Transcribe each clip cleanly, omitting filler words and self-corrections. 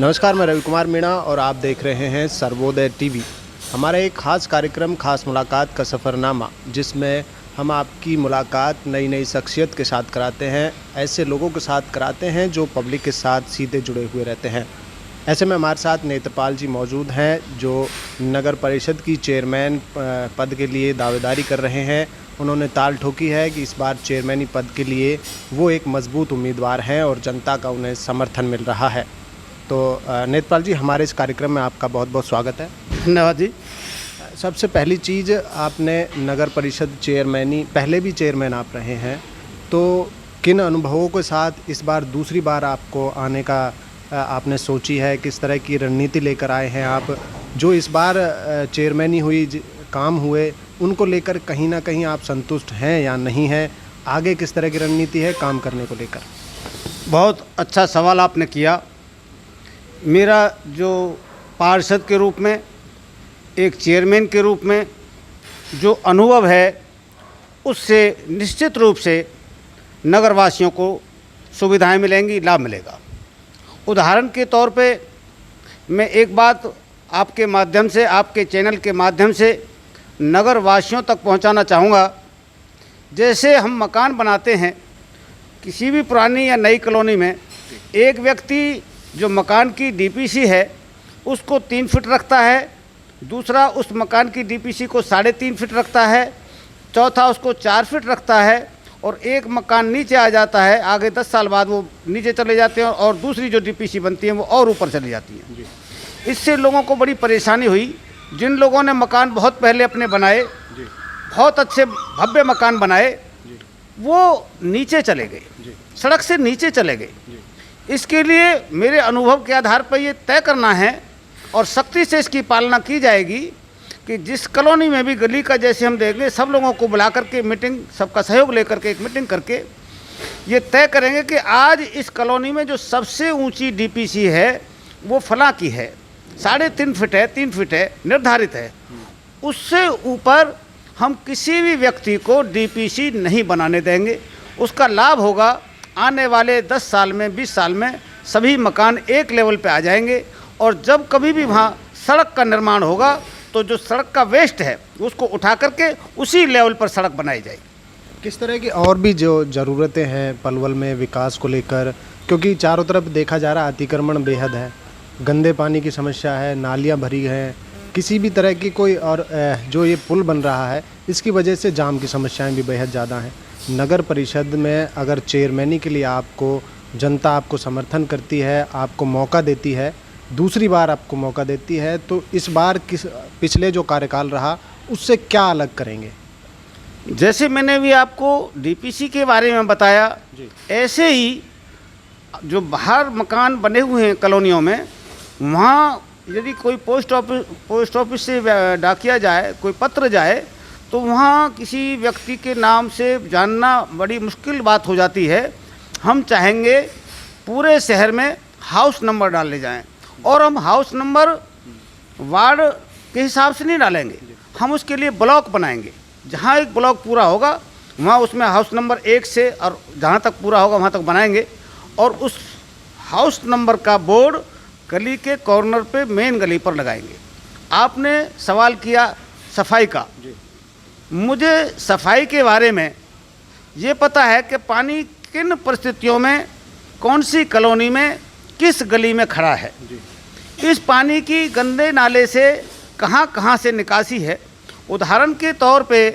नमस्कार, मैं रवि कुमार मीणा और आप देख रहे हैं सर्वोदय टीवी। हमारा एक ख़ास कार्यक्रम खास मुलाकात का सफ़रनामा, जिसमें हम आपकी मुलाकात नई नई शख्सियत के साथ कराते हैं, ऐसे लोगों के साथ कराते हैं जो पब्लिक के साथ सीधे जुड़े हुए रहते हैं। ऐसे में हमारे साथ नेत्रपाल जी मौजूद हैं जो नगर परिषद की चेयरमैन पद के लिए दावेदारी कर रहे हैं। उन्होंने ताल ठोकी है कि इस बार चेयरमैनी पद के लिए वो एक मजबूत उम्मीदवार हैं और जनता का उन्हें समर्थन मिल रहा है। तो नेत्रपाल जी, हमारे इस कार्यक्रम में आपका बहुत बहुत स्वागत है। धन्यवाद जी। सबसे पहली चीज़, आपने नगर परिषद चेयरमैनी पहले भी चेयरमैन आप रहे हैं, तो किन अनुभवों के साथ इस बार दूसरी बार आपको आने का आपने सोची है? किस तरह की रणनीति लेकर आए हैं आप? जो इस बार चेयरमैनी हुई, काम हुए, उनको लेकर कहीं ना कहीं आप संतुष्ट हैं या नहीं हैं? आगे किस तरह की रणनीति है काम करने को लेकर? बहुत अच्छा सवाल आपने किया। मेरा जो पार्षद के रूप में, एक चेयरमैन के रूप में जो अनुभव है, उससे निश्चित रूप से नगरवासियों को सुविधाएं मिलेंगी, लाभ मिलेगा। उदाहरण के तौर पे मैं एक बात आपके माध्यम से, आपके चैनल के माध्यम से नगरवासियों तक पहुंचाना चाहूँगा। जैसे हम मकान बनाते हैं किसी भी पुरानी या नई कॉलोनी में, एक व्यक्ति जो मकान की डीपीसी है उसको 3 फीट रखता है, दूसरा उस मकान की डीपीसी को 3.5 फीट रखता है, चौथा उसको 4 फीट रखता है, और एक मकान नीचे आ जाता है। आगे 10 साल बाद वो नीचे चले जाते हैं और दूसरी जो डीपीसी बनती है वो और ऊपर चली जाती है। इससे लोगों को बड़ी परेशानी हुई। जिन लोगों ने मकान बहुत पहले अपने बनाए, बहुत अच्छे भव्य मकान बनाए, वो नीचे चले गए, सड़क से नीचे चले गए। इसके लिए मेरे अनुभव के आधार पर ये तय करना है और सख्ती से इसकी पालना की जाएगी कि जिस कॉलोनी में भी गली का, जैसे हम देंगे, सब लोगों को बुला करके मीटिंग, सबका सहयोग लेकर के एक मीटिंग करके ये तय करेंगे कि आज इस कॉलोनी में जो सबसे ऊंची डीपीसी है वो फलां की है, 3.5 फीट है, 3 फीट है, निर्धारित है। उससे ऊपर हम किसी भी व्यक्ति को डीपीसी नहीं बनाने देंगे। उसका लाभ होगा आने वाले 10 साल में, 20 साल में सभी मकान एक लेवल पे आ जाएंगे, और जब कभी भी वहाँ सड़क का निर्माण होगा तो जो सड़क का वेस्ट है उसको उठा करके उसी लेवल पर सड़क बनाई जाएगी। किस तरह की और भी जो ज़रूरतें हैं पलवल में विकास को लेकर, क्योंकि चारों तरफ देखा जा रहा है अतिक्रमण बेहद है, गंदे पानी की समस्या है, नालियाँ भरी हैं, किसी भी तरह की कोई, और जो ये पुल बन रहा है इसकी वजह से जाम की समस्याएं भी बेहद ज़्यादा हैं। नगर परिषद में अगर चेयरमैनी के लिए आपको जनता आपको समर्थन करती है, आपको मौका देती है, दूसरी बार आपको मौका देती है, तो इस बार पिछले जो कार्यकाल रहा उससे क्या अलग करेंगे? जैसे मैंने भी आपको डीपीसी के बारे में बताया, ऐसे ही जो बाहर मकान बने हुए हैं कॉलोनियों में, वहाँ यदि कोई पोस्ट ऑफिस से डाकिया जाए, कोई पत्र जाए, तो वहाँ किसी व्यक्ति के नाम से जानना बड़ी मुश्किल बात हो जाती है। हम चाहेंगे पूरे शहर में हाउस नंबर डाले जाएं, और हम हाउस नंबर वार्ड के हिसाब से नहीं डालेंगे, हम उसके लिए ब्लॉक बनाएंगे। जहाँ एक ब्लॉक पूरा होगा वहाँ उसमें हाउस नंबर 1 से और जहाँ तक पूरा होगा वहाँ तक बनाएंगे, और उस हाउस नंबर का बोर्ड गली के कॉर्नर पे, मेन गली पर लगाएंगे। आपने सवाल किया सफाई का। मुझे सफाई के बारे में ये पता है कि पानी किन परिस्थितियों में, कौन सी कॉलोनी में, किस गली में खड़ा है। इस पानी की गंदे नाले से कहाँ कहाँ से निकासी है। उदाहरण के तौर पे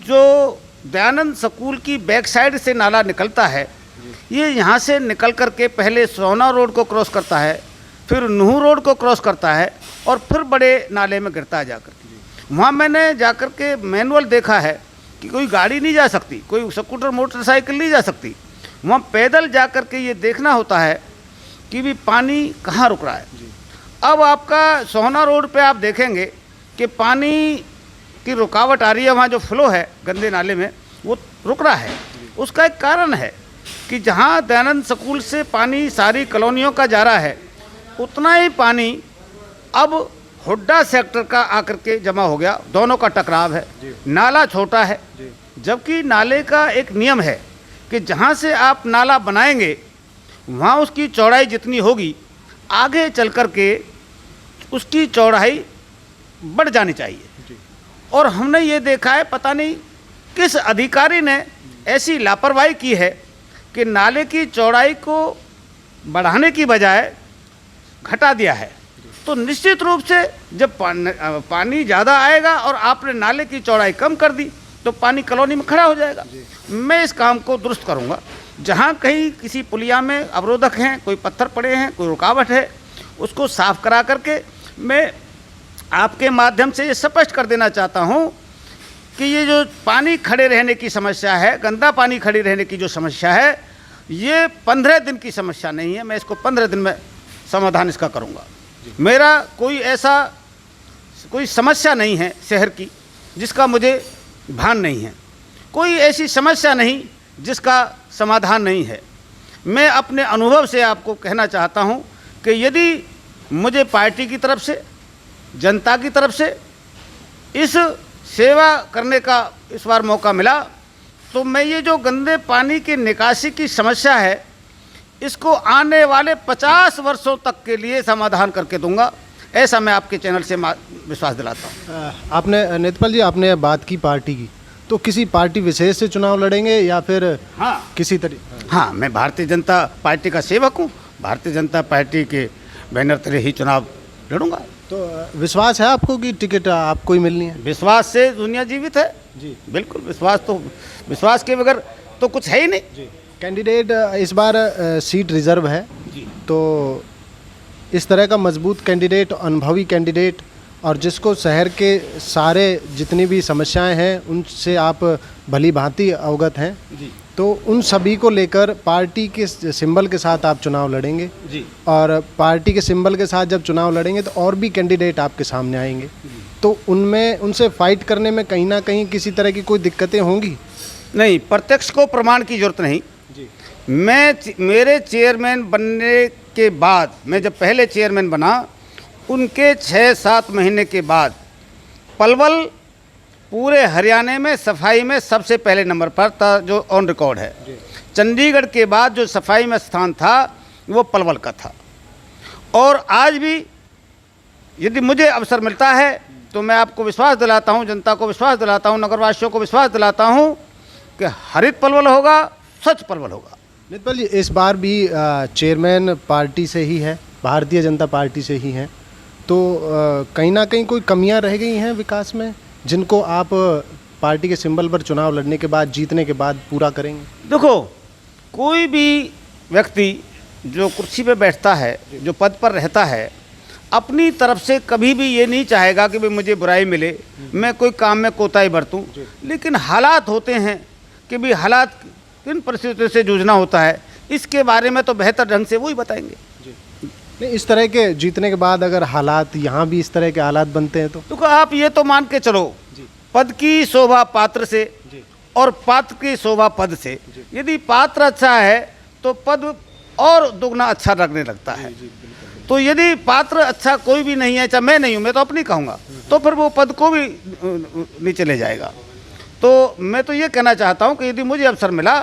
जो दयानंद स्कूल की बैक साइड से नाला निकलता है, ये यहाँ से निकल कर के पहले सोना रोड को क्रॉस करता है, फिर नूह रोड को क्रॉस करता है, और फिर बड़े नाले में गिरता है जाकर। वहाँ मैंने जाकर के मैनुअल देखा है कि कोई गाड़ी नहीं जा सकती, कोई स्कूटर मोटरसाइकिल नहीं जा सकती। वहाँ पैदल जाकर के ये देखना होता है कि भी पानी कहाँ रुक रहा है। अब आपका सोहना रोड पे आप देखेंगे कि पानी की रुकावट आ रही है, वहाँ जो फ्लो है गंदे नाले में वो रुक रहा है। उसका एक कारण है कि जहाँ दयानंद स्कूल से पानी सारी कॉलोनियों का जा रहा है, उतना ही पानी अब हुड्डा सेक्टर का आकर के जमा हो गया, दोनों का टकराव है। नाला छोटा है, जबकि नाले का एक नियम है कि जहाँ से आप नाला बनाएंगे वहाँ उसकी चौड़ाई जितनी होगी आगे चल कर के उसकी चौड़ाई बढ़ जानी चाहिए। और हमने ये देखा है, पता नहीं किस अधिकारी ने ऐसी लापरवाही की है कि नाले की चौड़ाई को बढ़ाने की बजाय घटा दिया है। तो निश्चित रूप से जब पानी ज़्यादा आएगा और आपने नाले की चौड़ाई कम कर दी तो पानी कॉलोनी में खड़ा हो जाएगा। मैं इस काम को दुरुस्त करूँगा। जहाँ कहीं किसी पुलिया में अवरोधक हैं, कोई पत्थर पड़े हैं, कोई रुकावट है, उसको साफ करा करके मैं आपके माध्यम से ये स्पष्ट कर देना चाहता हूँ कि ये जो पानी खड़े रहने की समस्या है, गंदा पानी खड़ी रहने की जो समस्या है, ये 15 दिन की समस्या नहीं है। मैं इसको 15 दिन में समाधान इसका करूँगा। मेरा कोई समस्या नहीं है शहर की जिसका मुझे भान नहीं है, कोई ऐसी समस्या नहीं जिसका समाधान नहीं है। मैं अपने अनुभव से आपको कहना चाहता हूँ कि यदि मुझे पार्टी की तरफ से, जनता की तरफ से इस सेवा करने का इस बार मौका मिला तो मैं ये जो गंदे पानी की निकासी की समस्या है इसको आने वाले 50 वर्षों तक के लिए समाधान करके दूंगा। ऐसा मैं आपके चैनल से विश्वास दिलाता हूँ। आपने नेत्रपाल जी, आपने बात की पार्टी की, तो किसी पार्टी विशेष से चुनाव लड़ेंगे या फिर किसी तरीके? हाँ, मैं भारतीय जनता पार्टी का सेवक हूँ। भारतीय जनता पार्टी के बैनर तले ही चुनाव लड़ूंगा। तो विश्वास है आपको कि टिकट आपको ही मिलनी है? विश्वास से दुनिया जीवित है जी, बिल्कुल। विश्वास के बगैर तो कुछ है ही नहीं जी। कैंडिडेट इस बार सीट रिजर्व है जी। तो इस तरह का मजबूत कैंडिडेट, अनुभवी कैंडिडेट, और जिसको शहर के सारे जितनी भी समस्याएं हैं उनसे आप भली भांति अवगत हैं जी, तो उन सभी को लेकर पार्टी के सिंबल के साथ आप चुनाव लड़ेंगे जी। और पार्टी के सिंबल के साथ जब चुनाव लड़ेंगे तो और भी कैंडिडेट आपके सामने आएंगे, तो उनसे फाइट करने में कहीं ना कहीं किसी तरह की कोई दिक्कतें होंगी? नहीं, प्रत्यक्ष को प्रमाण की जरूरत नहीं जी। मेरे चेयरमैन बनने के बाद, मैं जब पहले चेयरमैन बना उनके 6-7 महीने के बाद पलवल पूरे हरियाणा में सफाई में सबसे पहले नंबर पर था, जो ऑन रिकॉर्ड है। चंडीगढ़ के बाद जो सफाई में स्थान था वो पलवल का था। और आज भी यदि मुझे अवसर मिलता है तो मैं आपको विश्वास दिलाता हूँ, जनता को विश्वास दिलाता हूँ, नगरवासियों को विश्वास दिलाता हूँ कि हरित पलवल होगा, स्वच्छ पलवल होगा। नेत्रपाल जी, इस बार भी चेयरमैन पार्टी से ही है, भारतीय जनता पार्टी से ही हैं, तो कहीं ना कहीं कोई कमियां रह गई हैं विकास में जिनको आप पार्टी के सिंबल पर चुनाव लड़ने के बाद, जीतने के बाद पूरा करेंगे? देखो, कोई भी व्यक्ति जो कुर्सी पे बैठता है, जो पद पर रहता है, अपनी तरफ से कभी भी ये नहीं चाहेगा कि भाई मुझे बुराई मिले, मैं कोई काम में कोताही बरतूं। लेकिन हालात होते हैं कि भाई हालात किन परिस्थितियों से जूझना होता है, इसके बारे में तो बेहतर ढंग से वही बताएंगे। नहीं, इस तरह के जीतने के बाद अगर हालात यहाँ भी इस तरह के हालात बनते हैं तो आप ये तो मान के चलो, पद की शोभा पात्र से और पात्र की शोभा पद से। यदि पात्र अच्छा है तो पद और दुगना अच्छा लगने लगता है। तो यदि पात्र अच्छा कोई भी नहीं है, चाहे मैं नहीं हूँ, मैं तो अपनी कहूँगा, तो फिर वो पद को भी नीचे ले जाएगा। तो मैं तो ये कहना चाहता हूँ कि यदि मुझे अवसर मिला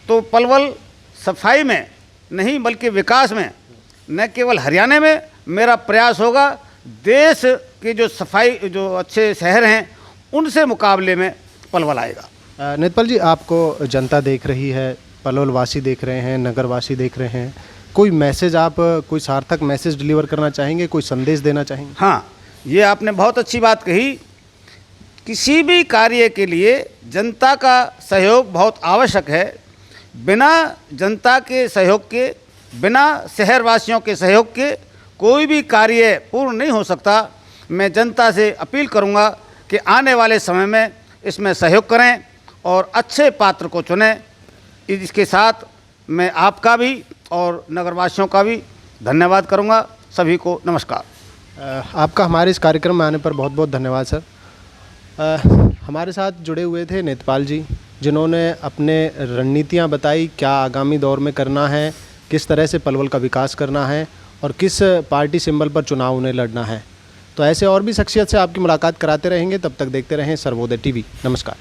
तो पलवल सफाई में नहीं बल्कि विकास में, न केवल हरियाणा में, मेरा प्रयास होगा देश के जो सफाई, जो अच्छे शहर हैं उनसे मुकाबले में पलवल आएगा। नेत्रपाल जी, आपको जनता देख रही है, पलवल वासी देख रहे हैं, नगरवासी देख रहे हैं, कोई मैसेज आप, कोई सार्थक मैसेज डिलीवर करना चाहेंगे, कोई संदेश देना चाहेंगे? हाँ, ये आपने बहुत अच्छी बात कही। किसी भी कार्य के लिए जनता का सहयोग बहुत आवश्यक है। बिना जनता के सहयोग के, बिना शहरवासियों के सहयोग के कोई भी कार्य पूर्ण नहीं हो सकता। मैं जनता से अपील करूंगा कि आने वाले समय में इसमें सहयोग करें और अच्छे पात्र को चुनें। इसके साथ मैं आपका भी और नगरवासियों का भी धन्यवाद करूंगा। सभी को नमस्कार। आपका हमारे इस कार्यक्रम में आने पर बहुत बहुत धन्यवाद सर। हमारे साथ जुड़े हुए थे नेत्रपाल जी, जिन्होंने अपने रणनीतियाँ बताई, क्या आगामी दौर में करना है, किस तरह से पलवल का विकास करना है और किस पार्टी सिंबल पर चुनाव उन्हें लड़ना है। तो ऐसे और भी शख्सियत से आपकी मुलाकात कराते रहेंगे। तब तक देखते रहें सर्वोदय टीवी। नमस्कार।